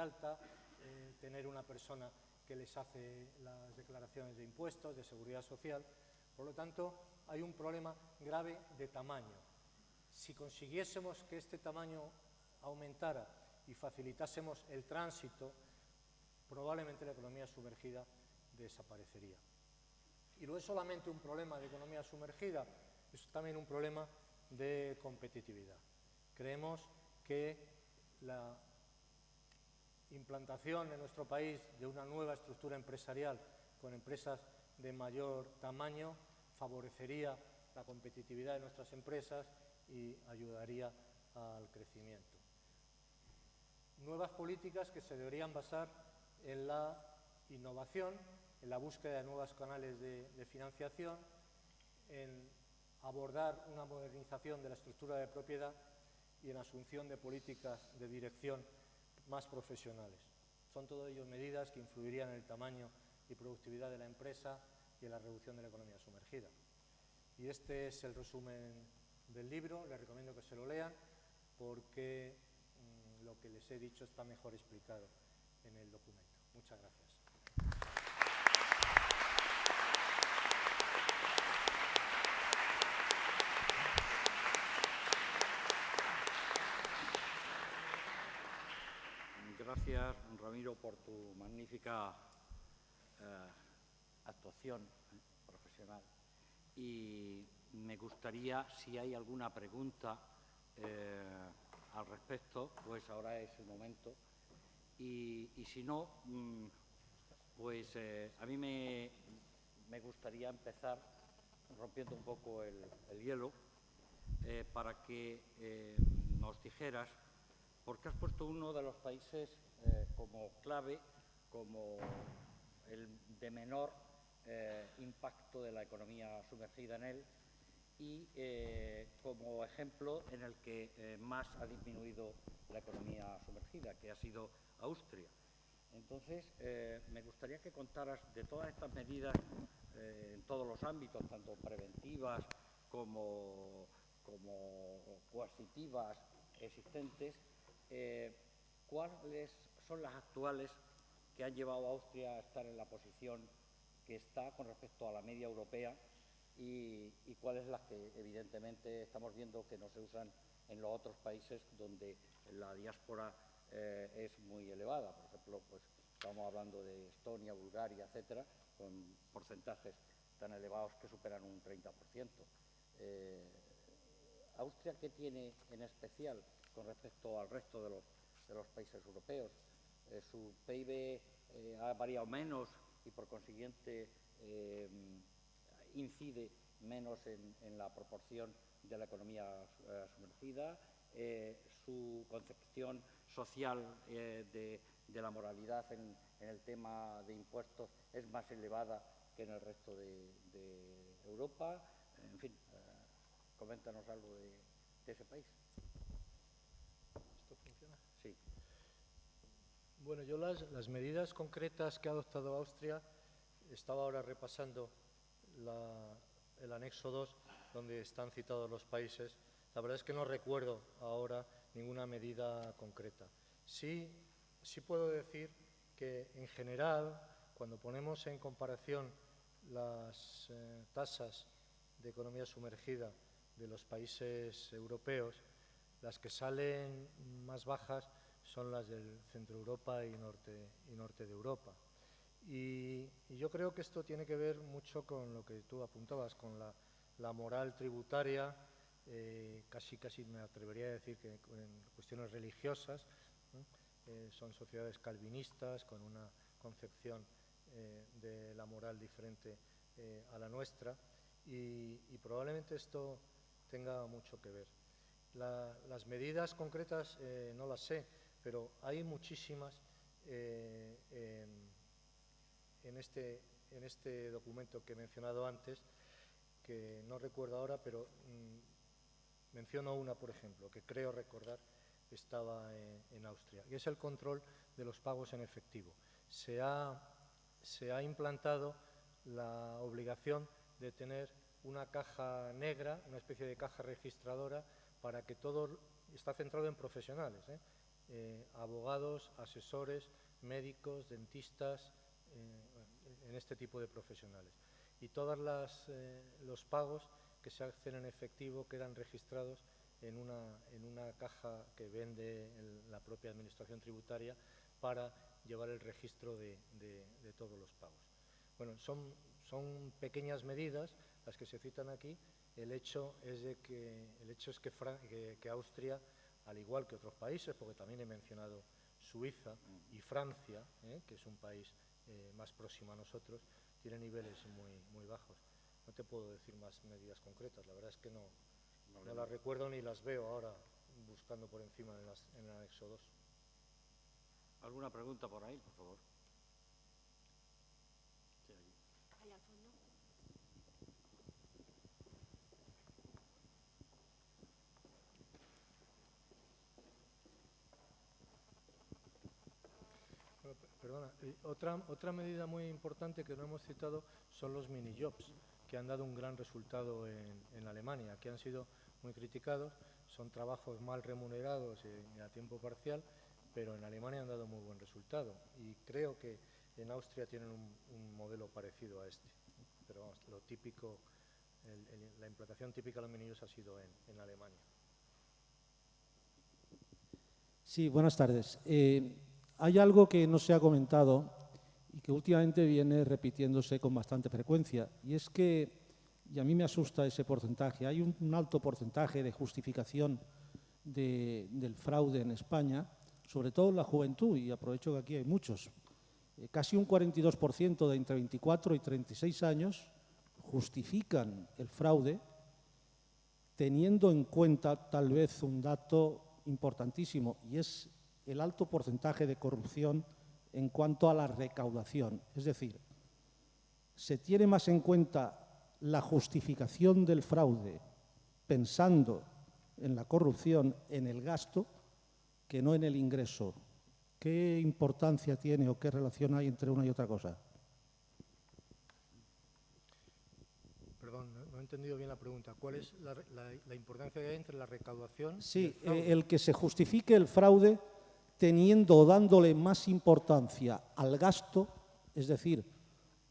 alta, tener una persona que les hace las declaraciones de impuestos, de seguridad social. Por lo tanto, hay un problema grave de tamaño. Si consiguiésemos que este tamaño aumentara y facilitásemos el tránsito, probablemente la economía sumergida desaparecería. Y no es solamente un problema de economía sumergida, es también un problema de competitividad. Creemos que la implantación en nuestro país de una nueva estructura empresarial con empresas de mayor tamaño favorecería la competitividad de nuestras empresas y ayudaría al crecimiento. Nuevas políticas que se deberían basar en la innovación, en la búsqueda de nuevos canales de financiación, en abordar una modernización de la estructura de propiedad y en la asunción de políticas de dirección más profesionales. Son todo ello medidas que influirían en el tamaño y productividad de la empresa y en la reducción de la economía sumergida. Y este es el resumen del libro. Les recomiendo que se lo lean porque lo que les he dicho está mejor explicado en el documento. Muchas gracias. Gracias, Ramiro, por tu magnífica actuación profesional. Y me gustaría, si hay alguna pregunta al respecto, pues ahora es el momento. Y si no, pues a mí me gustaría empezar rompiendo un poco el hielo para que nos dijeras, porque has puesto uno de los países como clave, como el de menor impacto de la economía sumergida en él y como ejemplo en el que más ha disminuido la economía sumergida, que ha sido Austria. Entonces, me gustaría que contaras de todas estas medidas en todos los ámbitos, tanto preventivas como coercitivas existentes, ¿cuáles son las actuales que han llevado a Austria a estar en la posición que está con respecto a la media europea y cuáles las que evidentemente estamos viendo que no se usan en los otros países donde la diáspora es muy elevada? Por ejemplo, pues estamos hablando de Estonia, Bulgaria, etcétera, con porcentajes tan elevados que superan un 30%. ¿Austria qué tiene en especial con respecto al resto de los países europeos? Su PIB ha variado menos y, por consiguiente, incide menos en la proporción de la economía sumergida. Su concepción social de la moralidad en el tema de impuestos es más elevada que en el resto de Europa. En fin, coméntanos algo de ese país. ¿Esto funciona? Sí. Bueno, yo las medidas concretas que ha adoptado Austria, estaba ahora repasando el anexo 2, donde están citados los países. La verdad es que no recuerdo ahora ninguna medida concreta. Sí puedo decir que, en general, cuando ponemos en comparación las tasas de economía sumergida de los países europeos, las que salen más bajas son las del centro de Europa y norte de Europa. Y yo creo que esto tiene que ver mucho con lo que tú apuntabas, con la moral tributaria, casi me atrevería a decir que en cuestiones religiosas, ¿no? Son sociedades calvinistas con una concepción de la moral diferente a la nuestra y probablemente esto tenga mucho que ver. Las medidas concretas no las sé, pero hay muchísimas en este documento que he mencionado antes, que no recuerdo ahora, pero menciono una, por ejemplo, que creo recordar estaba en Austria, y es el control de los pagos en efectivo. Se ha implantado la obligación de tener una caja negra, una especie de caja registradora, para que todo está centrado en profesionales, abogados, asesores, médicos, dentistas, en este tipo de profesionales. Y todos los pagos que se hacen en efectivo quedan registrados en una caja que vende la propia Administración Tributaria para llevar el registro de todos los pagos. Bueno, son pequeñas medidas las que se citan aquí. El hecho es que Austria, al igual que otros países, porque también he mencionado Suiza y Francia, que es un país más próximo a nosotros, tiene niveles muy bajos. No te puedo decir más medidas concretas, la verdad es que no las recuerdo ni las veo ahora buscando por encima en el anexo 2. ¿Alguna pregunta por ahí, por favor? Sí, ahí al fondo. Perdona, otra medida muy importante que no hemos citado son los mini-jobs, que han dado un gran resultado en Alemania, que han sido muy criticados. Son trabajos mal remunerados y a tiempo parcial, pero en Alemania han dado muy buen resultado. Y creo que en Austria tienen un modelo parecido a este. Pero vamos, lo típico, la implantación típica de los mini-jobs ha sido en Alemania. Sí, buenas tardes. Hay algo que no se ha comentado y que últimamente viene repitiéndose con bastante frecuencia, y es que, y a mí me asusta ese porcentaje, hay un alto porcentaje de justificación del fraude en España, sobre todo en la juventud, y aprovecho que aquí hay muchos. Casi un 42% de entre 24 y 36 años justifican el fraude teniendo en cuenta tal vez un dato importantísimo, y es el alto porcentaje de corrupción en cuanto a la recaudación. Es decir, se tiene más en cuenta la justificación del fraude pensando en la corrupción, en el gasto, que no en el ingreso. ¿Qué importancia tiene o qué relación hay entre una y otra cosa? Perdón, no he entendido bien la pregunta. ¿Cuál es la importancia que hay entre la recaudación? Sí, y el fraude? el que se justifique el fraude teniendo o dándole más importancia al gasto, es decir,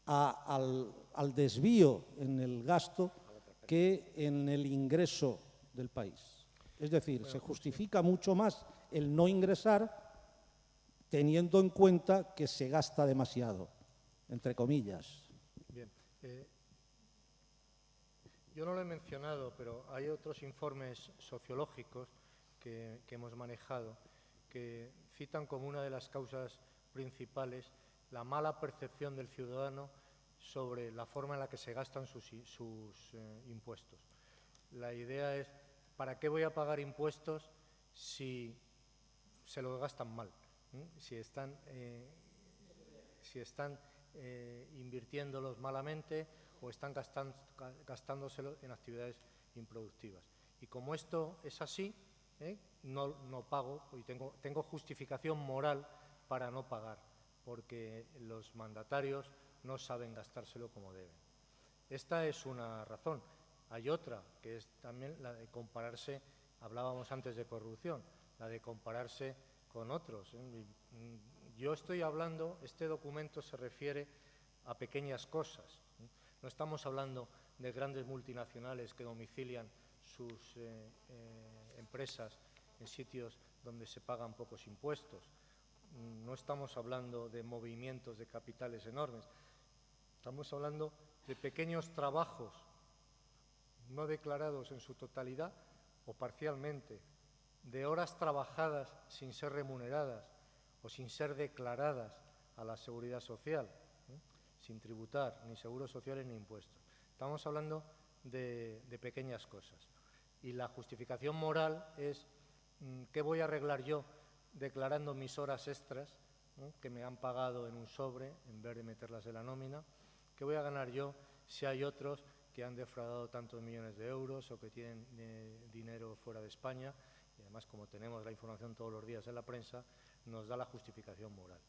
al desvío en el gasto que en el ingreso del país. Es decir, se justifica mucho más el no ingresar teniendo en cuenta que se gasta demasiado, entre comillas. Bien. Yo no lo he mencionado, pero hay otros informes sociológicos que hemos manejado que citan como una de las causas principales la mala percepción del ciudadano sobre la forma en la que se gastan sus impuestos. La idea es, ¿para qué voy a pagar impuestos si se los gastan mal? Si están invirtiéndolos malamente o están gastándoselo en actividades improductivas. Y como esto es así, no pago y tengo justificación moral para no pagar, porque los mandatarios no saben gastárselo como deben. Esta es una razón. Hay otra, que es también la de compararse, hablábamos antes de corrupción, la de compararse con otros. Yo estoy hablando, este documento se refiere a pequeñas cosas. No estamos hablando de grandes multinacionales que domicilian sus empresas en sitios donde se pagan pocos impuestos. No estamos hablando de movimientos de capitales enormes. Estamos hablando de pequeños trabajos no declarados en su totalidad o parcialmente, de horas trabajadas sin ser remuneradas o sin ser declaradas a la seguridad social, sin tributar ni seguros sociales ni impuestos. Estamos hablando de pequeñas cosas. Y la justificación moral es ¿qué voy a arreglar yo declarando mis horas extras que me han pagado en un sobre en vez de meterlas en la nómina? ¿Qué voy a ganar yo si hay otros que han defraudado tantos millones de euros o que tienen dinero fuera de España? Y además, como tenemos la información todos los días en la prensa, nos da la justificación moral.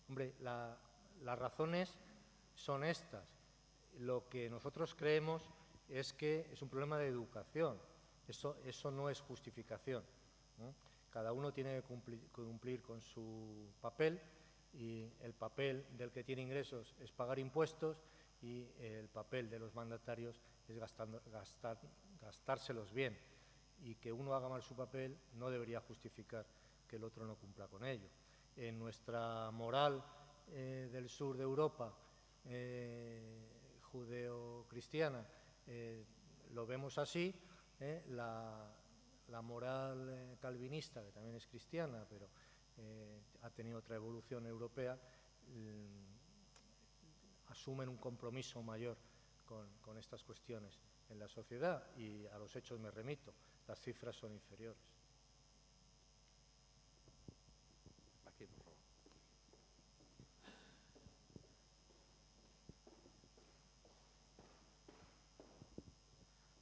Hombre, las razones son estas. Lo que nosotros creemos es que es un problema de educación. Eso no es justificación, ¿no? Cada uno tiene que cumplir con su papel, y el papel del que tiene ingresos es pagar impuestos y el papel de los mandatarios es gastárselos bien. Y que uno haga mal su papel no debería justificar que el otro no cumpla con ello. En nuestra moral del sur de Europa, judeo-cristiana, lo vemos así. La moral calvinista, que también es cristiana, pero ha tenido otra evolución europea, asumen un compromiso mayor con estas cuestiones en la sociedad, y a los hechos me remito, las cifras son inferiores. Aquí, por favor.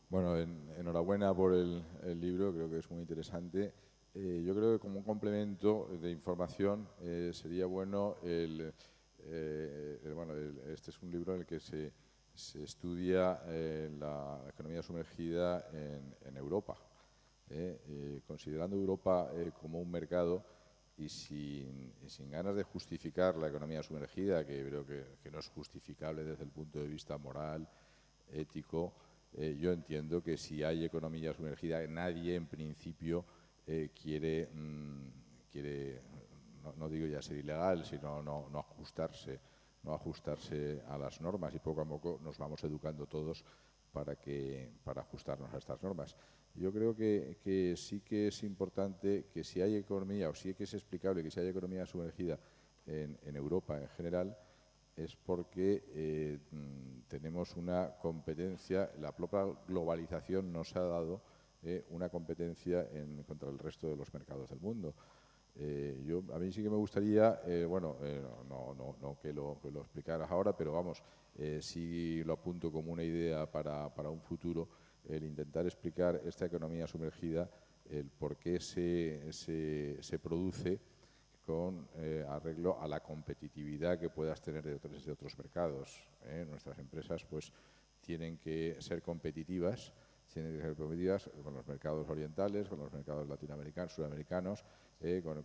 Bueno, enhorabuena por el libro, creo que es muy interesante. Yo creo que como un complemento de información sería bueno este es un libro en el que se estudia la economía sumergida en Europa. Considerando Europa como un mercado y sin ganas de justificar la economía sumergida, que creo que no es justificable desde el punto de vista moral, ético, yo entiendo que si hay economía sumergida, nadie en principio quiere, no digo ya ser ilegal, sino no ajustarse a las normas, y poco a poco nos vamos educando todos para ajustarnos a estas normas. Yo creo que sí que es importante que si hay economía, o sí que es explicable que si hay economía sumergida en Europa en general, es porque tenemos una competencia, la propia globalización nos ha dado una competencia contra el resto de los mercados del mundo. A mí sí que me gustaría, no que lo explicaras ahora, pero vamos, sí lo apunto como una idea para un futuro, el intentar explicar esta economía sumergida, el por qué se produce con arreglo a la competitividad que puedas tener de otros mercados. Nuestras empresas pues tienen que ser competitivas, con los mercados orientales, con los mercados latinoamericanos, sudamericanos,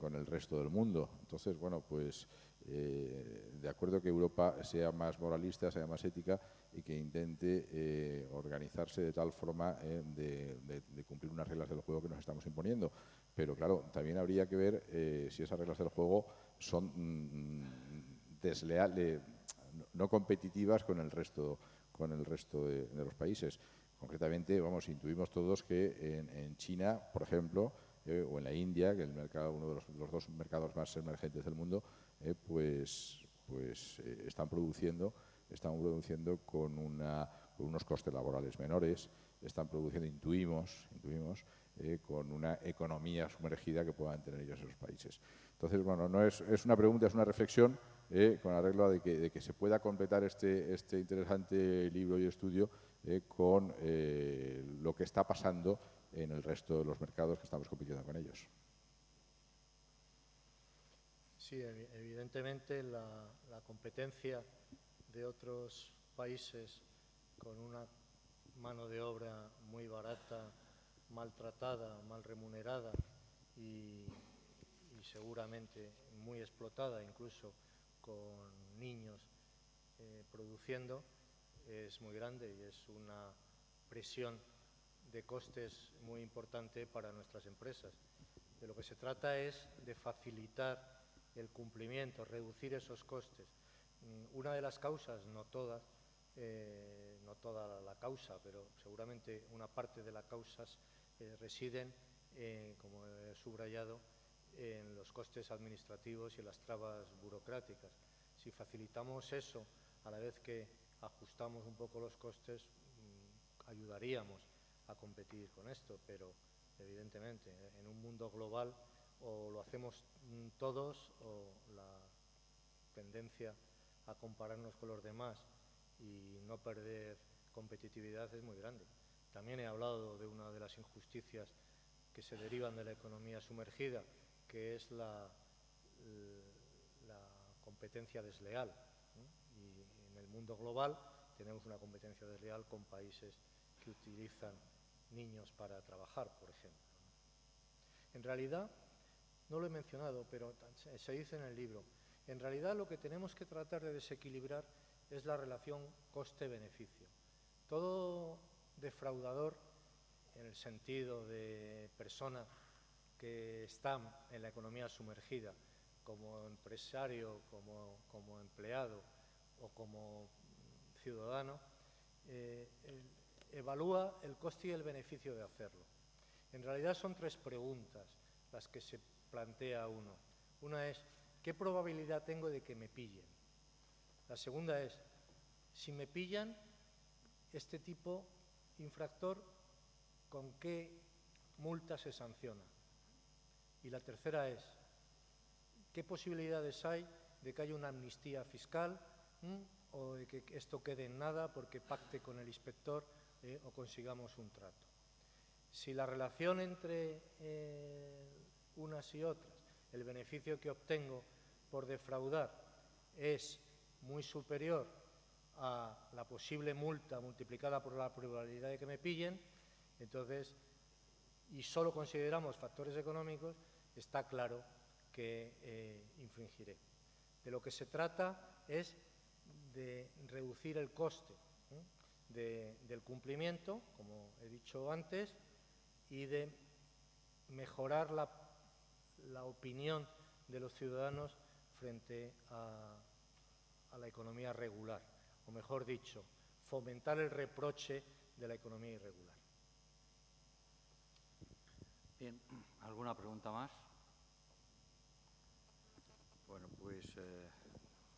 con el resto del mundo. Entonces, bueno, pues de acuerdo que Europa sea más moralista, sea más ética y que intente organizarse de tal forma de cumplir unas reglas del juego que nos estamos imponiendo. Pero claro, también habría que ver si esas reglas del juego son desleales, no competitivas con el resto de los países. Concretamente, vamos, intuimos todos que en China, por ejemplo, o en la India, que es uno de los dos mercados más emergentes del mundo, están produciendo con unos costes laborales menores, están produciendo, intuimos, con una economía sumergida que puedan tener ellos esos países. Entonces, bueno, no es una pregunta, es una reflexión con arreglo de que se pueda completar este interesante libro y estudio con lo que está pasando en el resto de los mercados que estamos compitiendo con ellos. Sí, evidentemente la competencia de otros países con una mano de obra muy barata, maltratada, mal remunerada y seguramente muy explotada, incluso con niños produciendo, es muy grande y es una presión de costes muy importante para nuestras empresas. De lo que se trata es de facilitar el cumplimiento, reducir esos costes. Una de las causas, no toda la causa, pero seguramente una parte de las causas residen, como he subrayado, en los costes administrativos y en las trabas burocráticas. Si facilitamos eso a la vez que ajustamos un poco los costes, ayudaríamos a competir con esto, pero evidentemente en un mundo global o lo hacemos todos, o la tendencia a compararnos con los demás y no perder competitividad es muy grande. También he hablado de una de las injusticias que se derivan de la economía sumergida, que es la competencia desleal, ¿no? Y en el mundo global tenemos una competencia desleal con países que utilizan niños para trabajar, por ejemplo. En realidad, no lo he mencionado, pero se dice en el libro. En realidad lo que tenemos que tratar de desequilibrar es la relación coste-beneficio. Todo defraudador, en el sentido de persona que está en la economía sumergida, como empresario, como empleado o como ciudadano, evalúa el coste y el beneficio de hacerlo. En realidad son 3 preguntas las que se plantea uno. Una es, ¿qué probabilidad tengo de que me pillen? La segunda es, si me pillan, este tipo infractor, ¿con qué multa se sanciona? Y la tercera es, ¿qué posibilidades hay de que haya una amnistía fiscal o de que esto quede en nada porque pacte con el inspector o consigamos un trato? Si la relación entre unas y otras, el beneficio que obtengo por defraudar es muy superior a la posible multa multiplicada por la probabilidad de que me pillen, entonces, y solo consideramos factores económicos, está claro que infringiré. De lo que se trata es de reducir el coste del cumplimiento, como he dicho antes, y de mejorar la opinión de los ciudadanos frente a la economía regular, o mejor dicho, fomentar el reproche de la economía irregular. Bien, ¿alguna pregunta más? Bueno, pues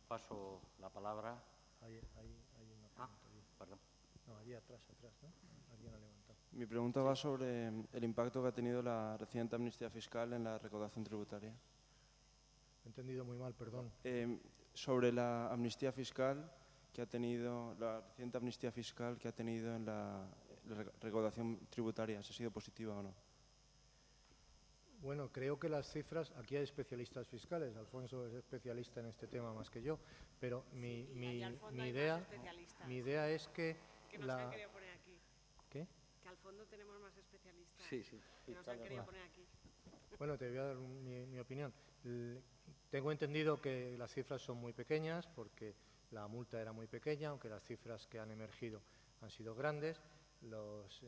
paso la palabra. Hay una pregunta. Perdón. No, allí atrás, ¿no? Alguien ha levantado. Mi pregunta va sobre el impacto que ha tenido la reciente amnistía fiscal en la recaudación tributaria. He entendido muy mal, perdón. Sobre la amnistía fiscal que ha tenido, la reciente amnistía fiscal que ha tenido en la recaudación tributaria, si ha sido positiva o no. Bueno, creo que las cifras, aquí hay especialistas fiscales, Alfonso es especialista en este tema más que yo, pero mi idea es que nos han querido poner aquí. ¿Qué? Que al fondo tenemos más especialistas. Sí. Que nos han querido poner aquí. Bueno, te voy a dar mi opinión. Tengo entendido que las cifras son muy pequeñas porque la multa era muy pequeña, aunque las cifras que han emergido han sido grandes. Los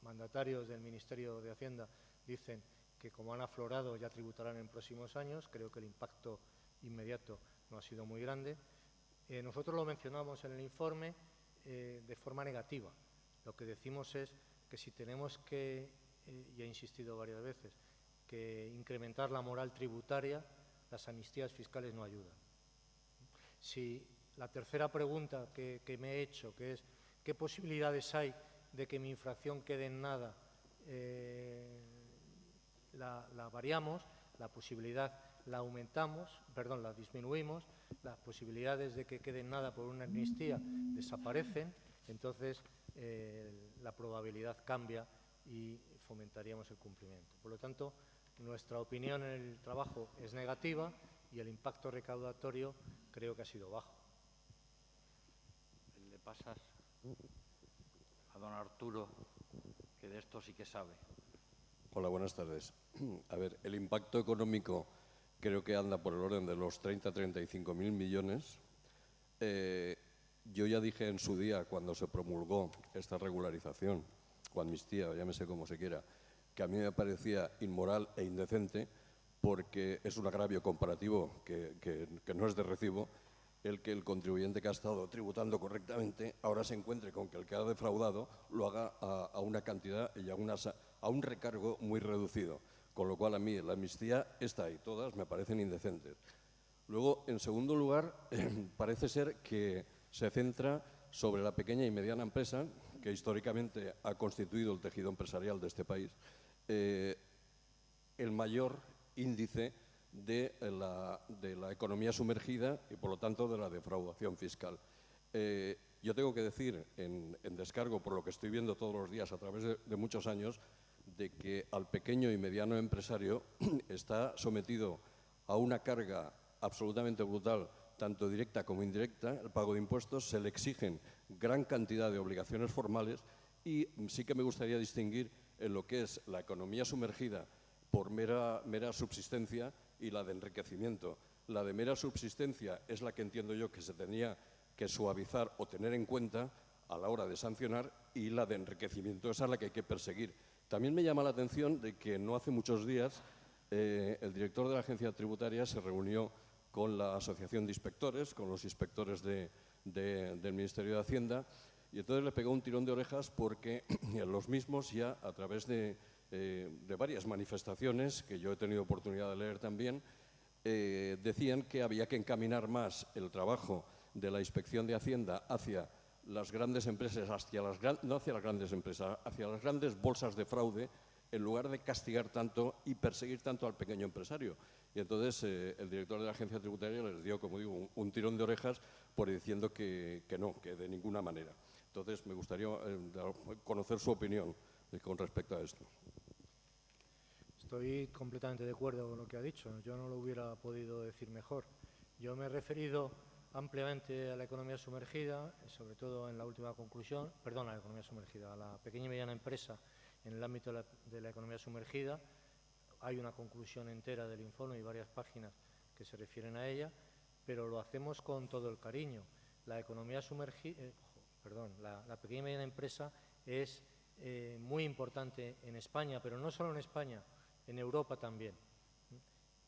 mandatarios del Ministerio de Hacienda dicen que como han aflorado ya tributarán en próximos años. Creo que el impacto inmediato no ha sido muy grande. Nosotros lo mencionamos en el informe de forma negativa. Lo que decimos es que si tenemos que, y he insistido varias veces, que incrementar la moral tributaria, las amnistías fiscales no ayudan. Si la tercera pregunta que me he hecho, que es ¿qué posibilidades hay de que mi infracción quede en nada? La variamos, la posibilidad la la disminuimos, las posibilidades de que quede en nada por una amnistía desaparecen, entonces la probabilidad cambia y fomentaríamos el cumplimiento. Por lo tanto, nuestra opinión en el trabajo es negativa y el impacto recaudatorio creo que ha sido bajo. Le pasas a don Arturo, que de esto sí que sabe. Hola, buenas tardes. A ver, el impacto económico creo que anda por el orden de los 30-35 mil millones. Yo ya dije en su día, cuando se promulgó esta regularización, o amnistía, llámese como se quiera, que a mí me parecía inmoral e indecente porque es un agravio comparativo que no es de recibo el que el contribuyente que ha estado tributando correctamente ahora se encuentre con que el que ha defraudado lo haga a una cantidad y a un recargo muy reducido. Con lo cual a mí la amnistía está ahí, todas me parecen indecentes. Luego, en segundo lugar, parece ser que se centra sobre la pequeña y mediana empresa, que históricamente ha constituido el tejido empresarial de este país, el mayor índice de la economía sumergida y, por lo tanto, de la defraudación fiscal. Yo tengo que decir, en descargo por lo que estoy viendo todos los días a través de muchos años, de que al pequeño y mediano empresario está sometido a una carga absolutamente brutal, tanto directa como indirecta, el pago de impuestos, se le exigen gran cantidad de obligaciones formales y sí que me gustaría distinguir en lo que es la economía sumergida por mera subsistencia y la de enriquecimiento. La de mera subsistencia es la que entiendo yo que se tenía que suavizar o tener en cuenta a la hora de sancionar, y la de enriquecimiento esa es la que hay que perseguir. También me llama la atención de que no hace muchos días el director de la agencia tributaria se reunió con la Asociación de Inspectores, con los inspectores del Ministerio de Hacienda, y entonces le pegó un tirón de orejas porque los mismos ya a través de varias manifestaciones que yo he tenido oportunidad de leer también, decían que había que encaminar más el trabajo de la Inspección de Hacienda hacia las grandes empresas, no hacia las grandes empresas, hacia las grandes bolsas de fraude, en lugar de castigar tanto y perseguir tanto al pequeño empresario. Y entonces el director de la agencia tributaria les dio, como digo, un tirón de orejas por diciendo que no, que de ninguna manera. Entonces me gustaría conocer su opinión con respecto a esto. Estoy completamente de acuerdo con lo que ha dicho. Yo no lo hubiera podido decir mejor. Yo me he referido ampliamente a la economía sumergida, sobre todo en la última conclusión, perdón, a la economía sumergida, a la pequeña y mediana empresa en el ámbito de la economía sumergida. Hay una conclusión entera del informe y varias páginas que se refieren a ella, pero lo hacemos con todo el cariño. La economía sumergida, la pequeña y mediana empresa es muy importante en España, pero no solo en España, en Europa también.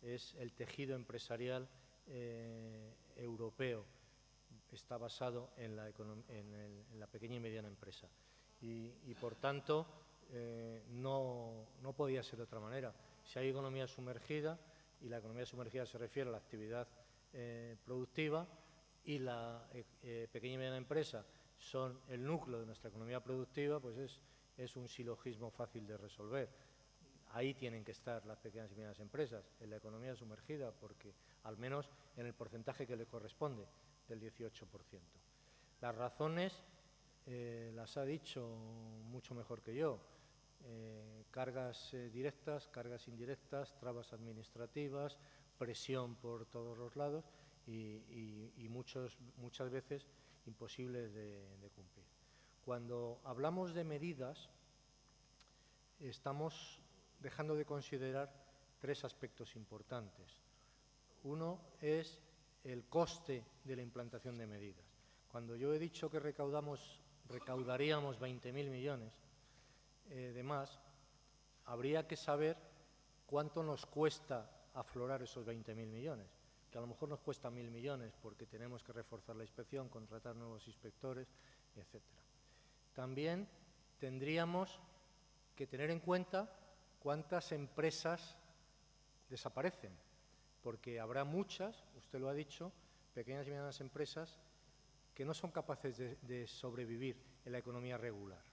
Es el tejido empresarial europeo, está basado en la pequeña y mediana empresa. Y por tanto, no podía ser de otra manera. Si hay economía sumergida, y la economía sumergida se refiere a la actividad productiva, y la pequeña y mediana empresa son el núcleo de nuestra economía productiva, pues es un silogismo fácil de resolver. Ahí tienen que estar las pequeñas y medianas empresas, en la economía sumergida, porque al menos en el porcentaje que le corresponde, del 18%. Las razones las ha dicho mucho mejor que yo. Cargas directas, cargas indirectas, trabas administrativas, presión por todos los lados y muchas veces imposibles de cumplir. Cuando hablamos de medidas, estamos dejando de considerar tres aspectos importantes. Uno es el coste de la implantación de medidas. Cuando yo he dicho que recaudaríamos 20.000 millones de más, habría que saber cuánto nos cuesta aflorar esos 20.000 millones, que a lo mejor nos cuesta 1.000 millones porque tenemos que reforzar la inspección, contratar nuevos inspectores, etc. También tendríamos que tener en cuenta cuántas empresas desaparecen, porque habrá muchas, usted lo ha dicho, pequeñas y medianas empresas que no son capaces de sobrevivir en la economía regular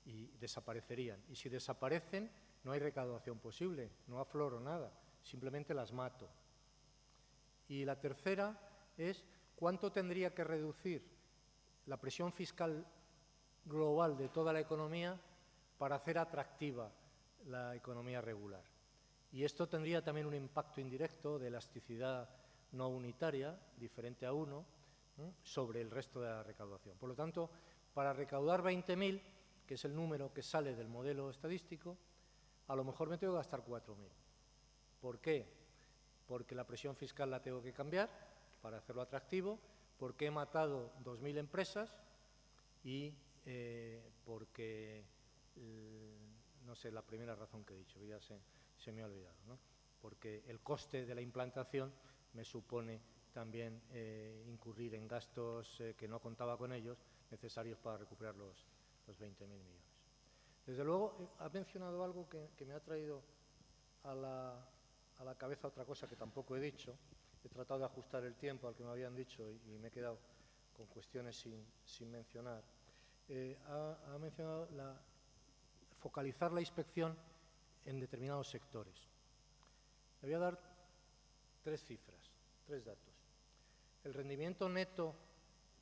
y desaparecerían. Y si desaparecen, no hay recaudación posible, no afloro nada, simplemente las mato. Y la tercera es cuánto tendría que reducir la presión fiscal global de toda la economía para hacer atractiva la economía regular. Y esto tendría también un impacto indirecto de elasticidad no unitaria, diferente a 1, sobre el resto de la recaudación. Por lo tanto, para recaudar 20.000, que es el número que sale del modelo estadístico, a lo mejor me tengo que gastar 4.000. ¿Por qué? Porque la presión fiscal la tengo que cambiar para hacerlo atractivo, porque he matado 2.000 empresas y porque, no sé, la primera razón que he dicho, que ya se me ha olvidado, ¿no? Porque el coste de la implantación me supone también incurrir en gastos que no contaba con ellos, necesarios para recuperar los 20.000 millones. Desde luego, ha mencionado algo que me ha traído a la cabeza otra cosa que tampoco he dicho. He tratado de ajustar el tiempo al que me habían dicho y me he quedado con cuestiones sin mencionar. Ha mencionado focalizar la inspección en determinados sectores. Le voy a dar 3 cifras, 3 datos. El rendimiento neto,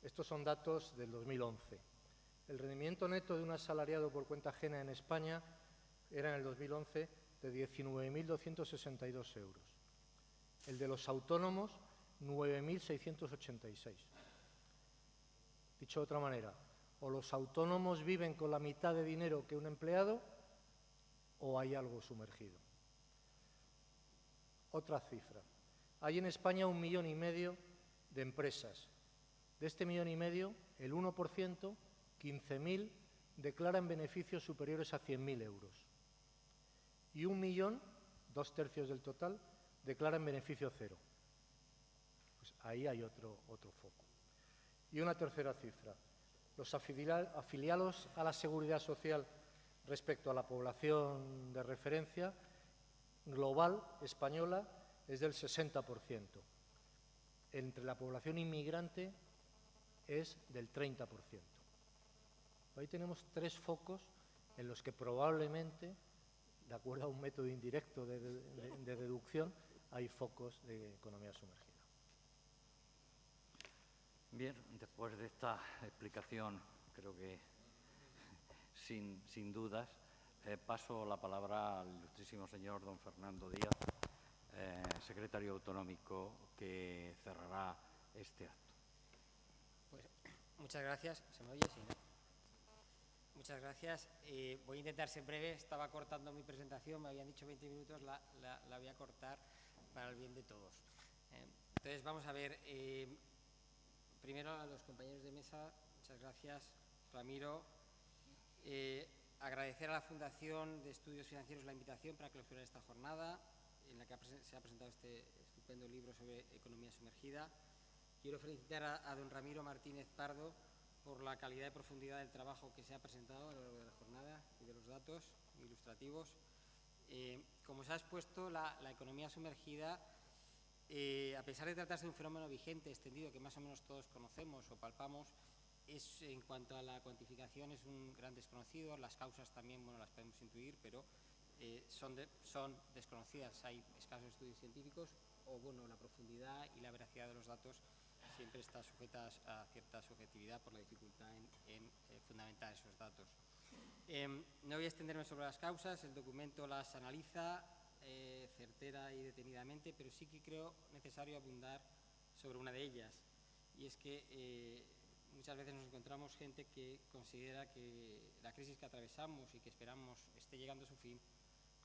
estos son datos del 2011, el rendimiento neto de un asalariado por cuenta ajena en España era en el 2011 de 19.262 euros. El de los autónomos, 9.686. Dicho de otra manera, o los autónomos viven con la mitad de dinero que un empleado, o hay algo sumergido. Otra cifra. Hay en España 1,5 millones de empresas. De este 1,5 millones, el 1%, 15.000, declaran beneficios superiores a 100.000 euros. Y 1 millón, 2/3 del total, declaran beneficio cero. Pues ahí hay otro foco. Y una tercera cifra. Los afiliados a la Seguridad Social respecto a la población de referencia global española es del 60%. Entre la población inmigrante es del 30%. Ahí tenemos 3 focos en los que probablemente, de acuerdo a un método indirecto de deducción, hay focos de economía sumergida. Bien, después de esta explicación, creo que sin dudas, paso la palabra al ilustrísimo señor don Fernando Díaz, secretario autonómico, que cerrará este acto. Pues, muchas gracias. ¿Se me oye? Sí, ¿no? Muchas gracias. Voy a intentar ser breve. Estaba cortando mi presentación, me habían dicho 20 minutos, la voy a cortar para el bien de todos. Entonces, vamos a ver. Primero a los compañeros de mesa, muchas gracias. Ramiro, agradecer a la Fundación de Estudios Financieros la invitación para clausurar esta jornada en la que se ha presentado este estupendo libro sobre economía sumergida. Quiero felicitar a don Ramiro Martínez Pardo por la calidad y profundidad del trabajo que se ha presentado a lo largo de la jornada y de los datos ilustrativos. Como se ha expuesto, la economía sumergida, a pesar de tratarse de un fenómeno vigente, extendido, que más o menos todos conocemos o palpamos, en cuanto a la cuantificación es un gran desconocido. Las causas también, bueno, las podemos intuir, pero son desconocidas. Hay escasos estudios científicos o, bueno, la profundidad y la veracidad de los datos siempre está sujeta a cierta subjetividad por la dificultad en fundamentar esos datos. No voy a extenderme sobre las causas, el documento las analiza certera y detenidamente, pero sí que creo necesario abundar sobre una de ellas, y es que muchas veces nos encontramos gente que considera que la crisis que atravesamos y que esperamos esté llegando a su fin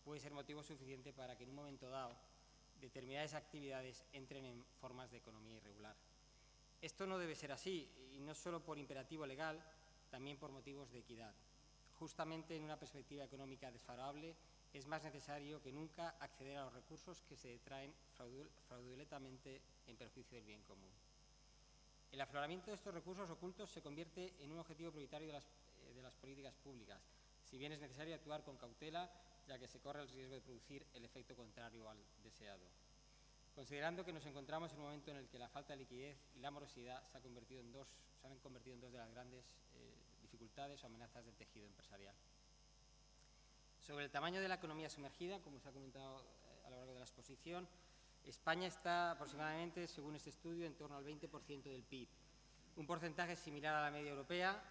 puede ser motivo suficiente para que en un momento dado determinadas actividades entren en formas de economía irregular. Esto no debe ser así, y no solo por imperativo legal, también por motivos de equidad. Justamente en una perspectiva económica desfavorable es más necesario que nunca acceder a los recursos que se detraen fraudulentamente en perjuicio del bien común. El afloramiento de estos recursos ocultos se convierte en un objetivo prioritario de las políticas públicas, si bien es necesario actuar con cautela, ya que se corre el riesgo de producir el efecto contrario al deseado. Considerando que nos encontramos en un momento en el que la falta de liquidez y la morosidad se han convertido en dos de las grandes dificultades o amenazas del tejido empresarial. Sobre el tamaño de la economía sumergida, como se ha comentado a lo largo de la exposición, España está aproximadamente, según este estudio, en torno al 20% del PIB, un porcentaje similar a la media europea,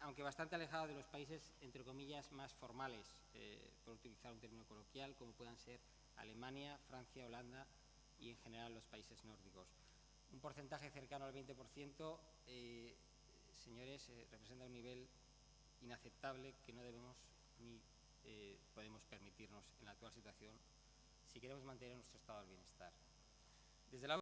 aunque bastante alejado de los países, entre comillas, más formales, por utilizar un término coloquial, como puedan ser Alemania, Francia, Holanda y en general los países nórdicos. Un porcentaje cercano al 20%, señores, representa un nivel inaceptable que no debemos ni podemos permitirnos en la actual situación si queremos mantener nuestro estado del bienestar. Desde la